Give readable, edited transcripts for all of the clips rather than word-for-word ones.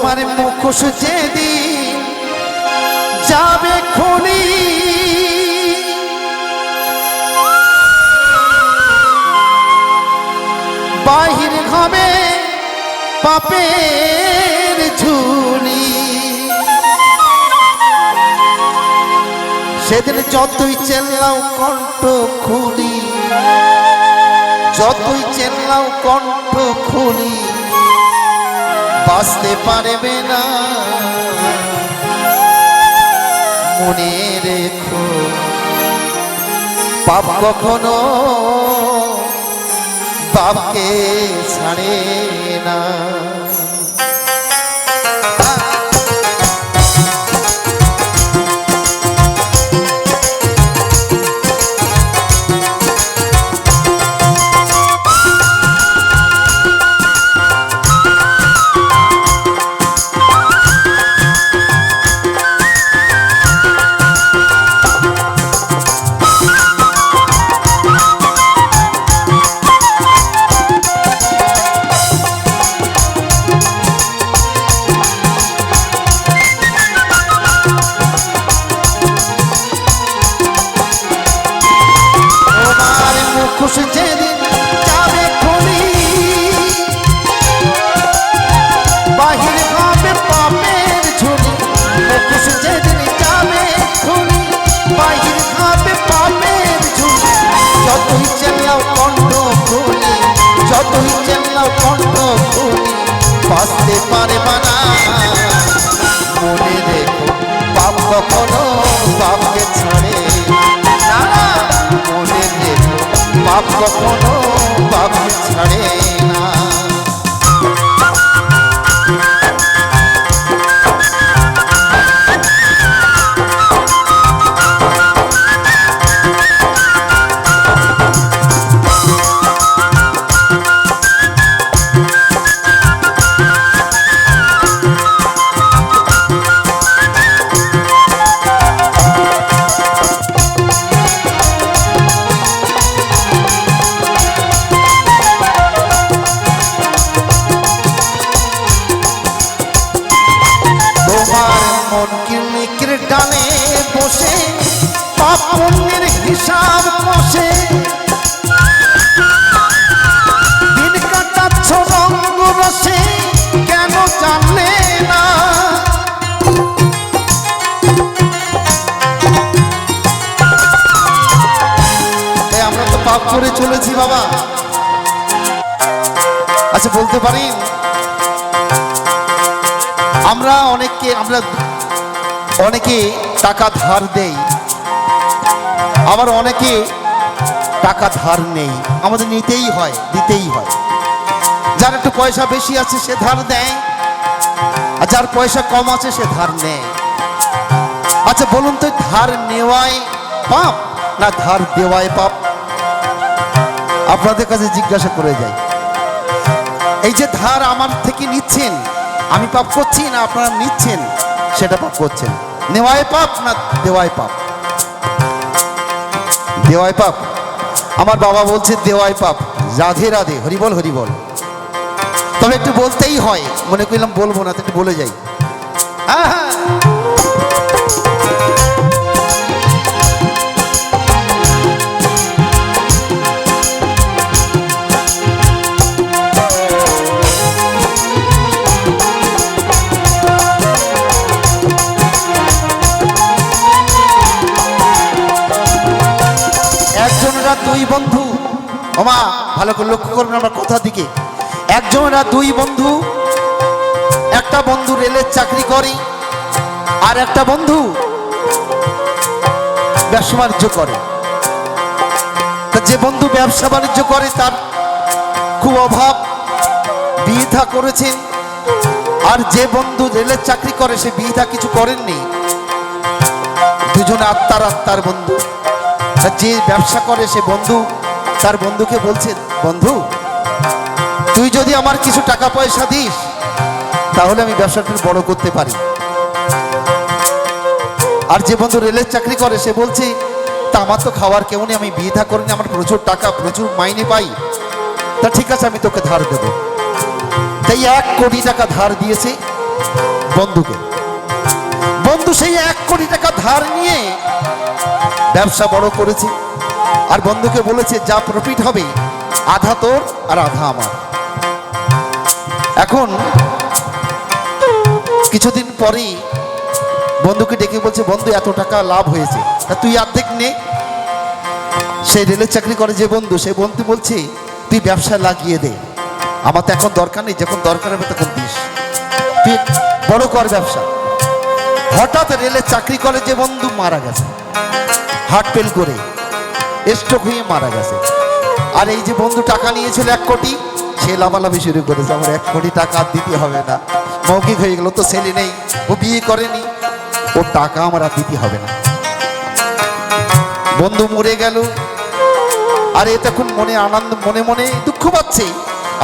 তোমার মুখোশ যেদিন যাবে খুলি, বাহির হবে পাপের ঝুলি। সেদিন যতই চেল্লাও কণ্ঠ খুলি, যতই চেল্লাও কণ্ঠ খুলি, বাঁচতে পারবে না। মনে রেখো পাপ কখনো বাপকে ছাড়ে না। মুখোশ যেদিন যাবে খুলি, বাহির হবে পাপের ঝুলি। মুখোশ যেদিন যাবে খুলি, বাহির হবে পাপের ঝুলি। যতই চেল্লাও কণ্ঠ খুলি, যতই চেল্লাও কণ্ঠ খুলি, বাঁচতে পারবে না। মনে রেখো পাপ কখনো বাপকে ছাড়ে না। মনে রেখো পাপ কখনো বাপকে ছাড়ে না। মন কিরমিকের ডালে বসে পাপ পুণ্যের হিসাব কষে, দিন কাটাচ্ছ রঙ্গ রসে, কেন জানলে না? আমরা তো পাপ করে চলেছি বাবা। আচ্ছা বলতে পারি আমরা অনেকে টাকা ধার দেই, আবার অনেকে টাকা ধার নেই। আমাদের নিতেই হয়, দিতেই হয়। যার একটু পয়সা বেশি আছে সে ধার দেয়, আর যার পয়সা কম আছে সে ধার নেয়। আচ্ছা বলুন তো, ধার নেওয়ায় পাপ না ধার দেওয়ায় পাপ? আপনাদের কাছে জিজ্ঞাসা করে যাই, এই যে ধার আমার থেকে নিচ্ছেন, আমি পাপ করছি না আপনারা নিচ্ছেন সেটা পাপ করছেন? নেওয়ায় পাপ না দেওয়ায় পাপ? দেওয়ায় পাপ। আমার বাবা বলছে দেওয়ায় পাপ। রাধে রাধে, হরিবল হরিবল। তবে একটু বলতেই হয়, মনে করলাম বলবো না, তো একটু বলে যাই। হ্যাঁ হ্যাঁ, দুই বন্ধু, ওমা ভালো করে লক্ষ্য করবেন আমার কথা দিকে। একজনেরা দুই বন্ধু, একটা বন্ধু রেলের চাকরি করে, আর একটা বন্ধু ব্যবসা বাণিজ্য করে। যে বন্ধু ব্যবসা বাণিজ্য করে তার খুব অভাব, বিয়ে থা করেছেন। আর যে বন্ধু রেলের চাকরি করে সে বিয়ে থা কিছু করেননি। দুজনে আত্মার বন্ধু। যে ব্যবসা করে সে বন্ধু তার বন্ধুকে বলছে, বন্ধু তুই যদি আমার কিছু টাকা পয়সা দিস তাহলে আমি ব্যবসাটা বড় করতে পারি। আর যে বন্ধু রেলের চাকরি করে সে বলছে, তা আমার তো খাওয়ার কেউ নেই, আমি বিয়ে থা করিনি, আমার প্রচুর টাকা প্রচুর মাইনে পাই, তা ঠিক আছে আমি তোকে ধার দেব। তাই 1 কোটি টাকা ধার দিয়েছে বন্ধুকে। বন্ধু সেই 1 কোটি টাকা ধার নিয়ে ব্যবসা বড় করেছে, আর বন্ধুকে বলেছে যা প্রফিট হবে আধা তোর আর আধা আমার। এখন কিছুদিন পরেই বন্ধুকে ডেকে বলছে, বন্ধু এত টাকা লাভ হয়েছে, তা তুই অর্ধেক নে। সেই রেলের চাকরি করে যে বন্ধু, সেই বন্ধু বলছে তুই ব্যবসা লাগিয়ে দে, আমার তো এখন দরকার নেই, যখন দরকার হবে তখন দিস, তুই বড় কর ব্যবসা। হঠাৎ রেলের চাকরি করে যে বন্ধু মারা গেছে, হার্ট ফেল করে স্ট্রোক হয়ে মারা গেছে। আর এই যে বন্ধু টাকা নিয়েছিল 1 কোটি, সে লাভালাভি শুরু করেছে, আমার 1 কোটি টাকা আর দিতে হবে না, মৌখিক হয়ে গেল, তো ছেলে নেই, ও বিয়ে করেনি, ও টাকা আমার আর দিতে হবে না। বন্ধু মরে গেল, আর এ তখন মনে আনন্দ, মনে মনে দুঃখ পাচ্ছে,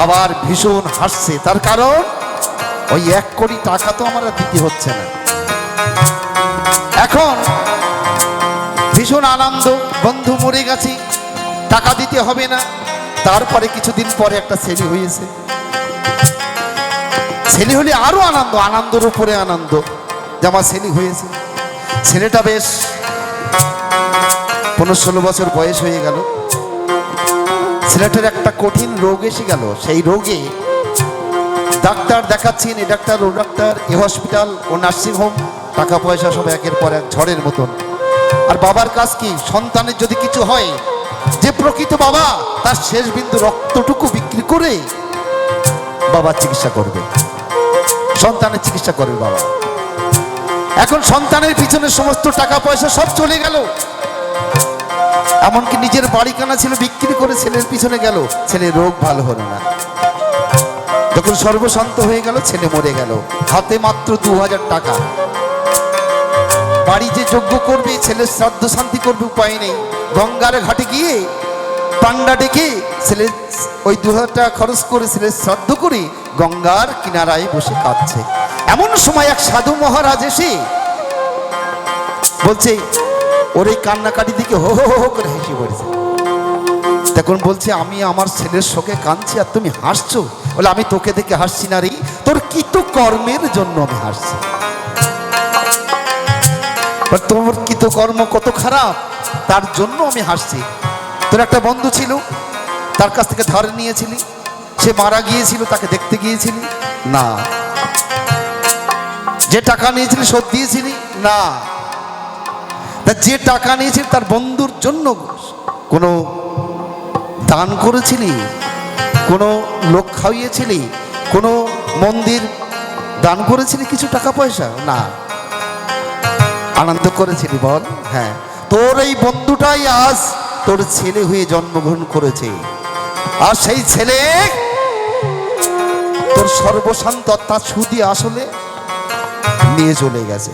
আবার ভীষণ হাসছে, তার কারণ ওই 1 কোটি টাকা তো আমার আর দিতে হচ্ছে না। এখন ভীষণ আনন্দ, বন্ধু মরে গেছে, টাকা দিতে হবে না। তারপরে কিছুদিন পরে একটা ছেলে হয়েছে, ছেলে হলে আরো আনন্দ, আনন্দের উপরে আনন্দ যে আমার ছেলে হয়েছে। ছেলেটা বেশ 15-16 বছর বয়স হয়ে গেল। ছেলেটার একটা কঠিন রোগ এসে গেল, সেই রোগে ডাক্তার দেখাচ্ছেন, এ ডাক্তার ও ডাক্তার, এ হসপিটাল ও নার্সিংহোম, টাকা পয়সা সব একের পর এক ঝড়ের মতন। আর বাবার কাজ কি, সন্তানের যদি কিছু হয়, যে প্রকৃত বাবা তার শেষ বিন্দু রক্তটুকু বিক্রি করে বাবার চিকিৎসা করবে, সন্তানের চিকিৎসা করবে বাবা। এখন সন্তানের পিছনে সমস্ত টাকা পয়সা সব চলে গেল, এমনকি নিজের বাড়ি কানা ছিল বিক্রি করে ছেলের পিছনে গেল, ছেলের রোগ ভালো হলো না। যখন সর্বশান্ত হয়ে গেল, ছেলে মরে গেল, হাতে মাত্র 2000 টাকা। বাড়ি যে যজ্ঞ করবে, ছেলের শ্রাদ্ধ শান্তি করবে, উপায় নেই। গঙ্গার ঘাটে গিয়ে পান্ডা ডেকে ছেলের ওই 2000 টাকা খরচ করে ছেলের শ্রাদ্ধ করে গঙ্গার কিনারায় বসে কাঁদছে। এমন সময় এক সাধু মহারাজ এসে বলছে, ওর এই কান্নাকাটি দিকে হো হো হো করে হেসে পড়েছে। তখন বলছে, আমি আমার ছেলের শোকে কাঁদছি আর তুমি হাসছো? বলে, আমি তোকে দেখে হাসছি না রে, তোর কৃত কর্মের জন্য আমি হাসছি। তোমার কৃত কর্ম কত খারাপ, তার জন্য আমি হাসছি। তোর একটা বন্ধু ছিল, তার কাছ থেকে ধার নিয়েছিলি, সে মারা গিয়েছিল, তাকে দেখতে গিয়েছিলি না। যে টাকা নিয়েছিলি শোধ দিয়েছিলি না। যে টাকা নিয়েছিলি তার বন্ধুর জন্য কোনো দান করেছিলি, কোনো লোক খাইয়েছিলি, কোনো মন্দির দান করেছিলি কিছু টাকা পয়সা? না। আনন্দ করেছিলি বল? হ্যাঁ। তোর এই বন্ধুটাই আজ তোর ছেলে হয়ে জন্মগ্রহণ করেছে, আর সেই ছেলে তোর সর্বশান্ত তার সুদি আসলে নিয়ে চলে গেছে।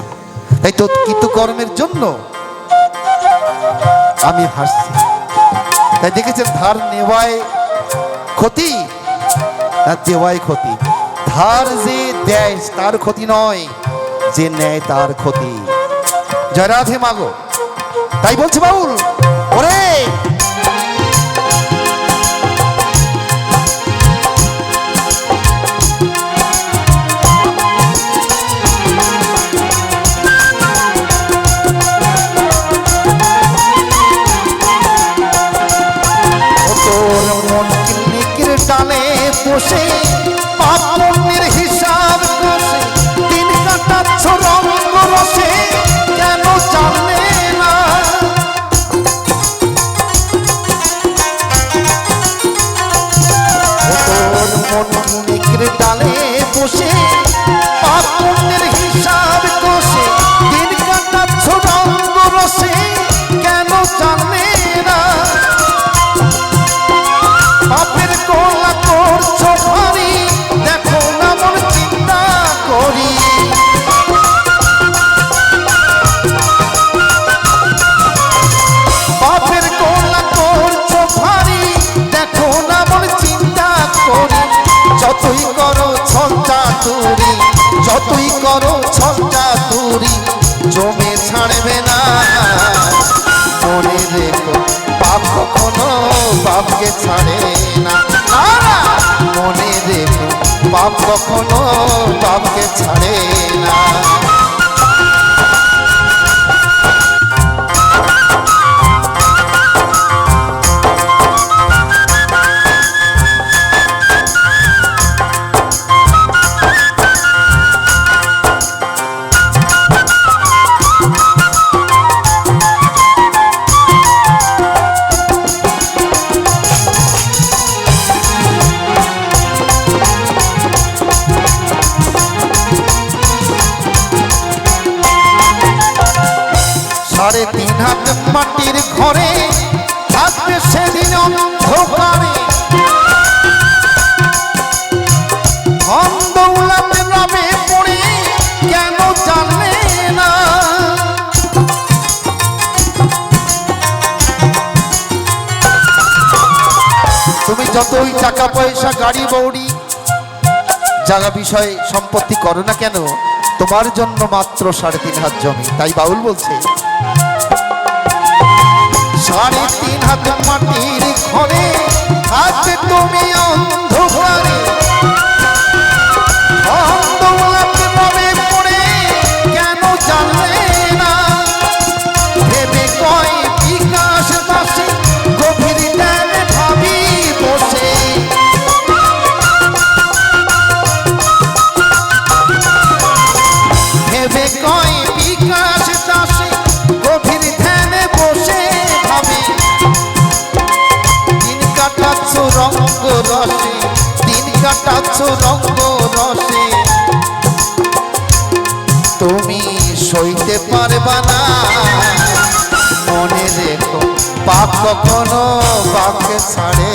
তাই তোর কৃতকর্মের জন্য আমি হাসছি। তাই দেখেছেন, ধার নেওয়ায় ক্ষতি না দেওয়ায় ক্ষতি। ধার যে দেয় তার ক্ষতি নয়, যে নেয় তার ক্ষতি। জয় রাধে মাগো। তাই বলছি বাউল, ওরে ডালে বসে পাপনের হিসাব বসে দিন কাটাচ্ছ রঙ রসে, কেন জানলে না? তোর মনের ডালে বসে পাপনের হিসাব বসে দিন কাটাচ্ছ রঙ রসে, কেন জানলে না? বাপের গোলা করছো ভারী, দেখো না মন চিন্তা করি। বাপের গোলা করছো ভারী, দেখো না মন চিন্তা করি। যতই করো ছলটা তুরি, যতই করো ছলটা তুরি, জমে ছাড়বে না। মনে রেখো বাপ কখনো বাপকে ছাড়ে না। মনে রেখো বাপ পাপ কখনো পাপকে ছাড়ে না। সাড়ে তিন হাত মাটির ঘরে থাকবে সেদিন অন্ধকারে, অন্ধকারে নামে পড়ে কেন জানলে না? তুমি যতই টাকা পয়সা গাড়ি বৌড়ি জায়গা বিষয় সম্পত্তি করো না কেন, তোমার জন্য মাত্র 3.5 হাত জমি। তাই বাউল বলছে 3.5 হাত মাটির ঘরে থাকবে তুমি অন্ধকারে, অন্ধকারে নামে পড়ে কেন জানলে না? ভেবে কয় বিকাশ দাসে গভীর ধ্যানে ভাবি বসে, ভেবে কয় বিকাশ দাসে গভীর ধ্যানে বসে ভাবি, দিন কাটাচ্ছ রঙ্গ রসে, দিন কাটাচ্ছ রঙ্গ রসে, তুমি সইতে পারবা না। মনে রেখো পাপ কখনো পাপকে ছাড়ে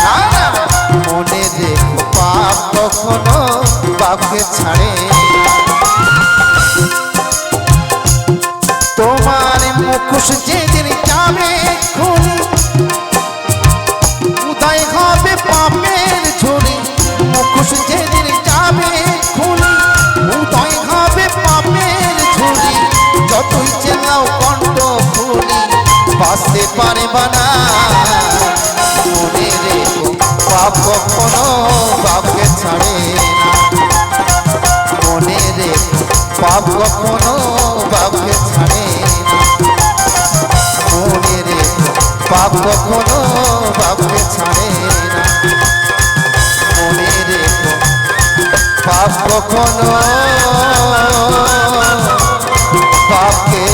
না, না, না, মনে রেখো পাপ কখনো পাপকে ছাড়ে না। তোমার মুখোশ যেদিন যাবে খুলি, উদয় হবে পাপের ঝুলি, মুখোশ যেদিন যাবে খুলি, উদয় হবে পাপের ঝুলি, যতই চেনাও কণ্ঠ খুলি বাঁচতে পারবা না। মনে রেখো পাপ কখনো পাপকে ছাড়ে না, মনে রেখো পাপ কখনো পাপকে ছাড়ে না, মনে রেখো পাপ কখনো পাপকে ছাড়ে না, মনে রেখো পাপ কখনো পাপকে